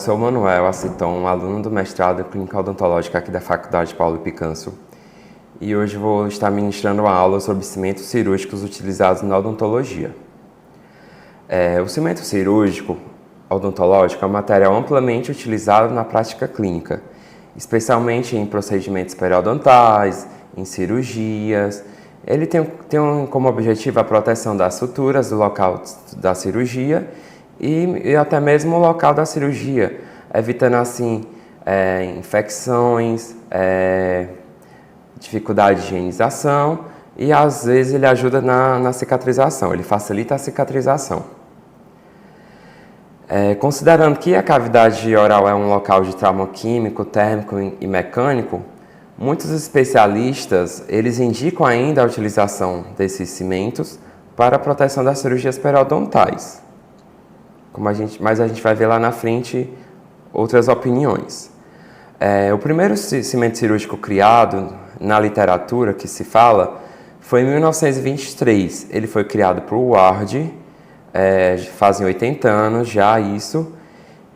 Sou Manuel Aciton, aluno do mestrado em Clínica Odontológica aqui da Faculdade Paulo Picanso. E hoje vou estar ministrando uma aula sobre cimentos cirúrgicos utilizados na odontologia. O cimento cirúrgico odontológico é um material amplamente utilizado na prática clínica, especialmente em procedimentos periodontais, em cirurgias. Ele tem como objetivo a proteção das suturas do local da cirurgia e até mesmo o local da cirurgia, evitando assim infecções, dificuldade de higienização e às vezes ele ajuda na cicatrização, ele facilita a cicatrização. Considerando que a cavidade oral é um local de trauma químico, térmico e mecânico, muitos especialistas eles indicam ainda a utilização desses cimentos para a proteção das cirurgias periodontais. Mas a gente vai ver lá na frente outras opiniões. O primeiro cimento cirúrgico criado na literatura que se fala foi em 1923. Ele foi criado por Ward, fazem 80 anos já isso,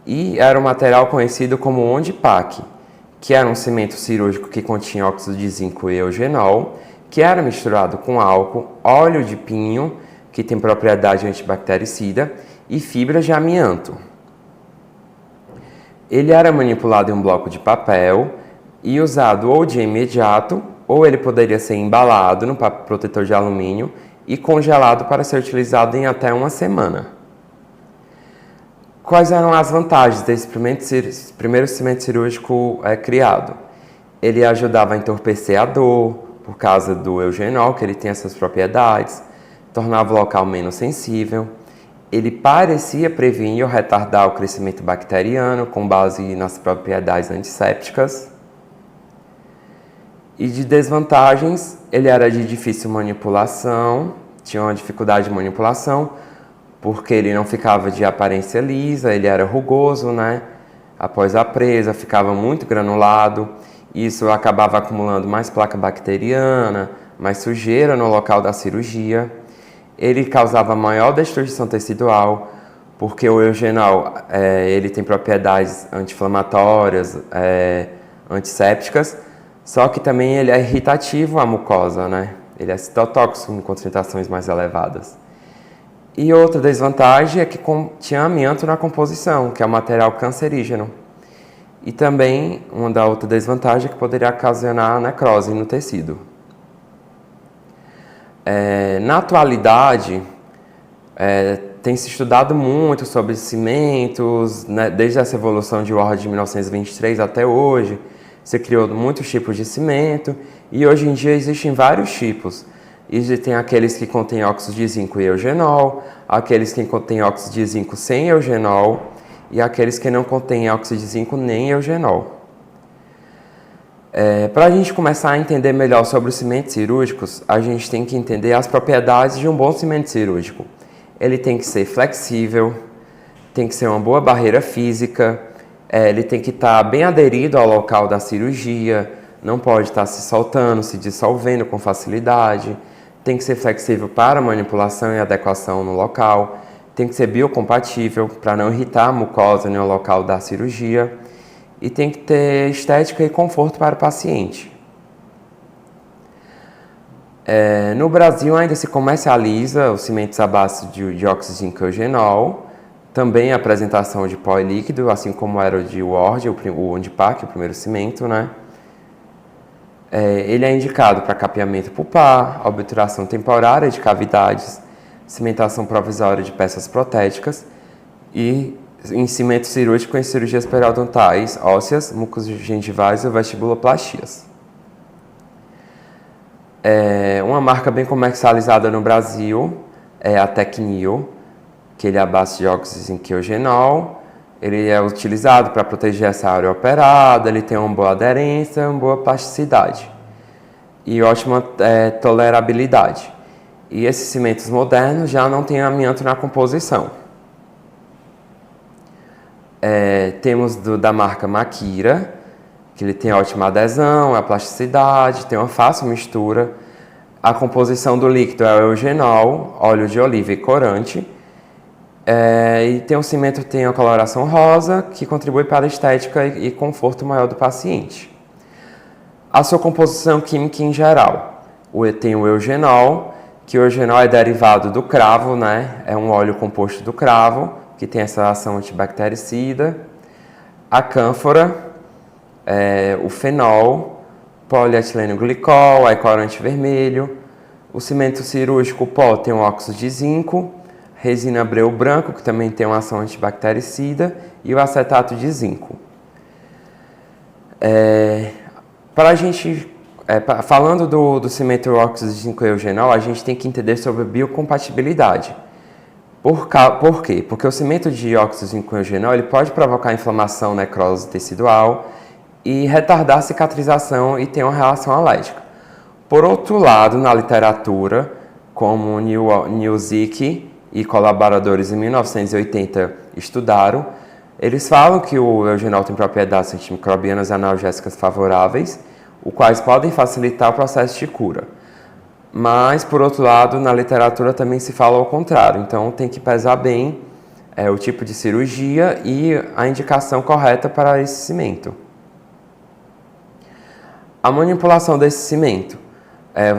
e era um material conhecido como Ondipac, que era um cimento cirúrgico que continha óxido de zinco e eugenol, que era misturado com álcool, óleo de pinho, que tem propriedade antibactericida, e fibras de amianto. Ele era manipulado em um bloco de papel e usado ou de imediato, ou ele poderia ser embalado no papel protetor de alumínio e congelado para ser utilizado em até uma semana. Quais eram as vantagens desse primeiro cimento cirúrgico criado? Ele ajudava a entorpecer a dor, por causa do eugenol, que ele tem essas propriedades, tornava o local menos sensível. Ele parecia prevenir ou retardar o crescimento bacteriano com base nas propriedades antissépticas. E de desvantagens, ele era de difícil manipulação, tinha uma dificuldade de manipulação, porque ele não ficava de aparência lisa, ele era rugoso, né? Após a presa, ficava muito granulado, isso acabava acumulando mais placa bacteriana, mais sujeira no local da cirurgia. Ele causava maior destruição tecidual, porque o eugenol ele tem propriedades anti-inflamatórias, antissépticas, só que também ele é irritativo à mucosa, né? Ele é citotóxico em concentrações mais elevadas. E outra desvantagem é que tinha amianto na composição, que é um material cancerígeno. E também uma da outra desvantagem é que poderia ocasionar necrose no tecido. Na atualidade, tem se estudado muito sobre cimentos, né, desde essa evolução de Ward de 1923 até hoje, se criou muitos tipos de cimento e hoje em dia existem vários tipos. Existem aqueles que contêm óxido de zinco e eugenol, aqueles que contêm óxido de zinco sem eugenol e aqueles que não contêm óxido de zinco nem eugenol. Para a gente começar a entender melhor sobre os cimentos cirúrgicos, a gente tem que entender as propriedades de um bom cimento cirúrgico. Ele tem que ser flexível, tem que ser uma boa barreira física, ele tem que estar bem aderido ao local da cirurgia, não pode estar se soltando, se dissolvendo com facilidade, tem que ser flexível para manipulação e adequação no local, tem que ser biocompatível para não irritar a mucosa no local da cirurgia, e tem que ter estética e conforto para o paciente. No Brasil ainda se comercializa os cimentos à base de óxido de zinco e eugenol, também a apresentação de pó líquido, assim como era o de Ward, o Ondipac, o primeiro cimento, né? Ele é indicado para capeamento pulpar, obturação temporária de cavidades, cimentação provisória de peças protéticas e em cimento cirúrgico em cirurgias periodontais, ósseas, mucogengivais ou vestibuloplastias. Uma marca bem comercializada no Brasil é a Tecnil, que ele é à base de óxido de zinco e eugenol. Ele é utilizado para proteger essa área operada, ele tem uma boa aderência, uma boa plasticidade e ótima tolerabilidade. E esses cimentos modernos já não têm amianto na composição. Temos da marca Makira, que ele tem ótima adesão, a plasticidade, tem uma fácil mistura. A composição do líquido é o eugenol, óleo de oliva e corante. E tem o cimento tem a coloração rosa, que contribui para a estética e conforto maior do paciente. A sua composição química em geral. Tem o eugenol, que o eugenol é derivado do cravo, né? É um óleo composto do cravo, que tem essa ação antibactericida. A cânfora, o fenol, polietileno glicol, aí corante vermelho. O cimento cirúrgico pó tem o óxido de zinco, resina breu branco, que também tem uma ação antibactericida, e o acetato de zinco. Falando do cimento óxido de zinco eugenol, a gente tem que entender sobre a biocompatibilidade. Por quê? Porque o cimento de óxido de zinco eugenol ele pode provocar inflamação, necrose tecidual e retardar a cicatrização e ter uma reação alérgica. Por outro lado, na literatura, como Newzick e colaboradores em 1980 estudaram, eles falam que o eugenol tem propriedades antimicrobianas e analgésicas favoráveis, os quais podem facilitar o processo de cura. Mas, por outro lado, na literatura também se fala ao contrário, então tem que pesar bem o tipo de cirurgia e a indicação correta para esse cimento. A manipulação desse cimento.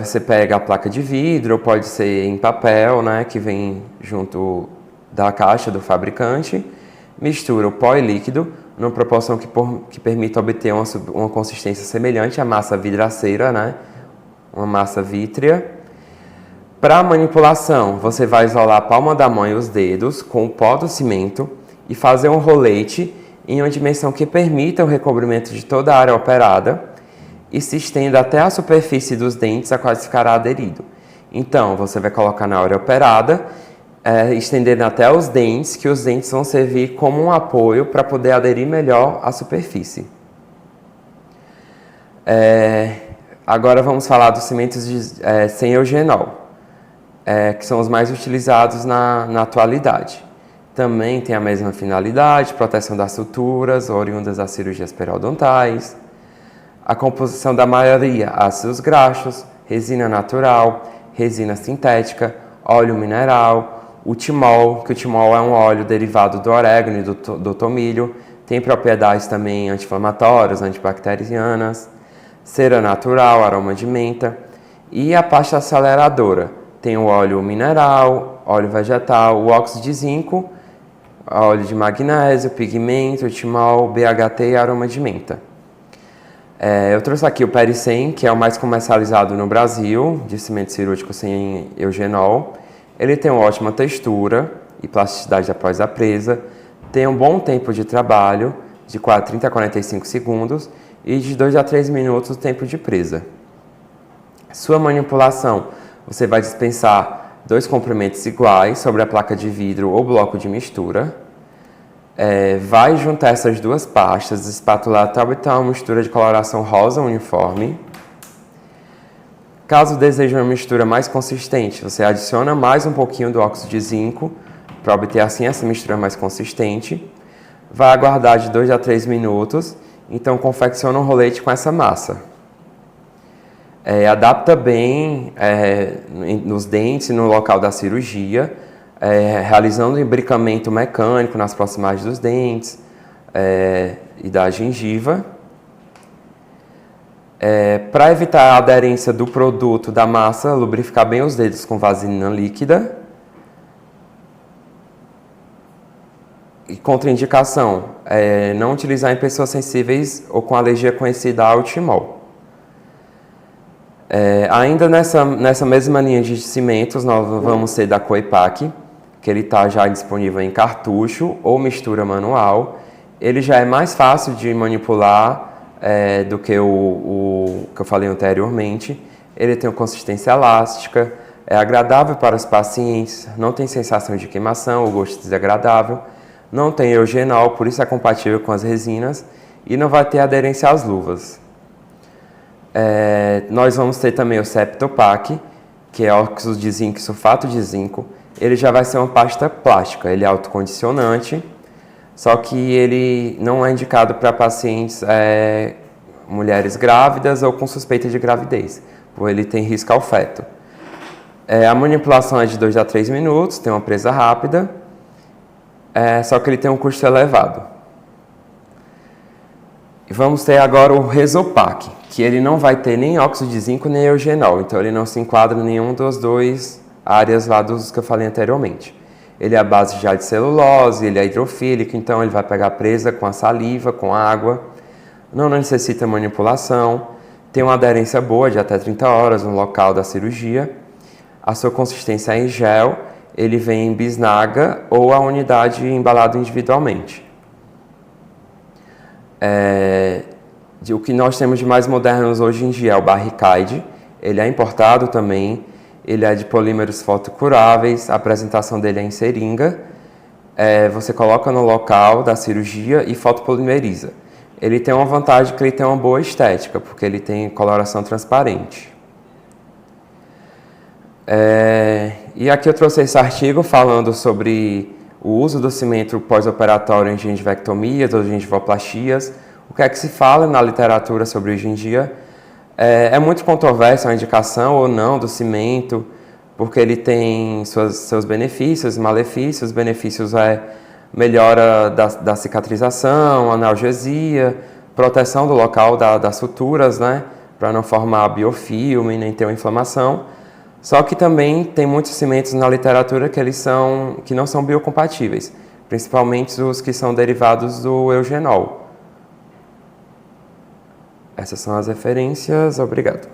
Você pega a placa de vidro, ou pode ser em papel, né, que vem junto da caixa do fabricante, mistura o pó e líquido, numa proporção que permita obter uma consistência semelhante à massa vidraceira, né, uma massa vítrea. Para a manipulação, você vai isolar a palma da mão e os dedos com o pó do cimento e fazer um rolete em uma dimensão que permita o recobrimento de toda a área operada, e se estenda até a superfície dos dentes, a qual ficará aderido. Então, você vai colocar na área operada, estendendo até os dentes, que os dentes vão servir como um apoio para poder aderir melhor à superfície. Agora vamos falar dos cimentos sem eugenol, que são os mais utilizados na atualidade. Também tem a mesma finalidade, proteção das suturas oriundas das cirurgias periodontais. A composição da maioria, ácidos graxos, resina natural, resina sintética, óleo mineral, o timol, que o timol é um óleo derivado do orégano e do tomilho, tem propriedades também anti-inflamatórias, antibacterianas, cera natural, aroma de menta, e a pasta aceleradora, tem o óleo mineral, óleo vegetal, o óxido de zinco, óleo de magnésio, pigmento, timol, BHT e aroma de menta. Eu trouxe aqui o Pericem, que é o mais comercializado no Brasil, de cimento cirúrgico sem eugenol. Ele tem uma ótima textura e plasticidade após a presa, tem um bom tempo de trabalho, de 30 a 45 segundos, e de 2 a 3 minutos o tempo de presa. Sua manipulação, você vai dispensar 2 comprimentos iguais sobre a placa de vidro ou bloco de mistura. Vai juntar essas duas pastas, espatular até obter uma mistura de coloração rosa uniforme. Caso deseje uma mistura mais consistente, você adiciona mais um pouquinho do óxido de zinco para obter assim essa mistura mais consistente. Vai aguardar de 2 a 3 minutos, então confecciona um rolete com essa massa. Adapta bem nos dentes e no local da cirurgia, realizando um imbricamento mecânico nas proximidades dos dentes e da gengiva. Para evitar a aderência do produto da massa, lubrificar bem os dedos com vaselina líquida. E contraindicação, não utilizar em pessoas sensíveis ou com alergia conhecida ao timol. Ainda nessa mesma linha de cimentos, nós vamos ter da Coipac, que ele está já disponível em cartucho ou mistura manual. Ele já é mais fácil de manipular do que o que eu falei anteriormente. Ele tem uma consistência elástica, é agradável para os pacientes, não tem sensação de queimação ou gosto desagradável, não tem eugenol, por isso é compatível com as resinas e não vai ter aderência às luvas. Nós vamos ter também o Septopac, que é óxido de zinco e sulfato de zinco. Ele já vai ser uma pasta plástica, ele é autocondicionante, só que ele não é indicado para pacientes, mulheres grávidas ou com suspeita de gravidez, pois ele tem risco ao feto. A manipulação é de 2 a 3 minutos, tem uma presa rápida só que ele tem um custo elevado. E vamos ter agora o Resopac, que ele não vai ter nem óxido de zinco nem eugenol, então ele não se enquadra em nenhum dos dois áreas lá dos que eu falei anteriormente. Ele é à base já de celulose, ele é hidrofílico, então ele vai pegar presa com a saliva, com a água, não necessita manipulação, tem uma aderência boa de até 30 horas no local da cirurgia, a sua consistência é em gel, ele vem em bisnaga ou a unidade embalado individualmente. O que nós temos de mais modernos hoje em dia é o Barricade, ele é importado também, ele é de polímeros fotocuráveis, a apresentação dele é em seringa, você coloca no local da cirurgia e fotopolimeriza. Ele tem uma vantagem que ele tem uma boa estética, porque ele tem coloração transparente. E aqui eu trouxe esse artigo falando sobre o uso do cimento pós-operatório em gengivectomias ou gengivoplastias. O que é que se fala na literatura sobre hoje em dia? É muito controversa a indicação ou não do cimento, porque ele tem seus benefícios e malefícios. Os benefícios melhora da cicatrização, analgesia, proteção do local das suturas, né, para não formar biofilme nem ter uma inflamação. Só que também tem muitos cimentos na literatura que não são biocompatíveis, principalmente os que são derivados do eugenol. Essas são as referências. Obrigado.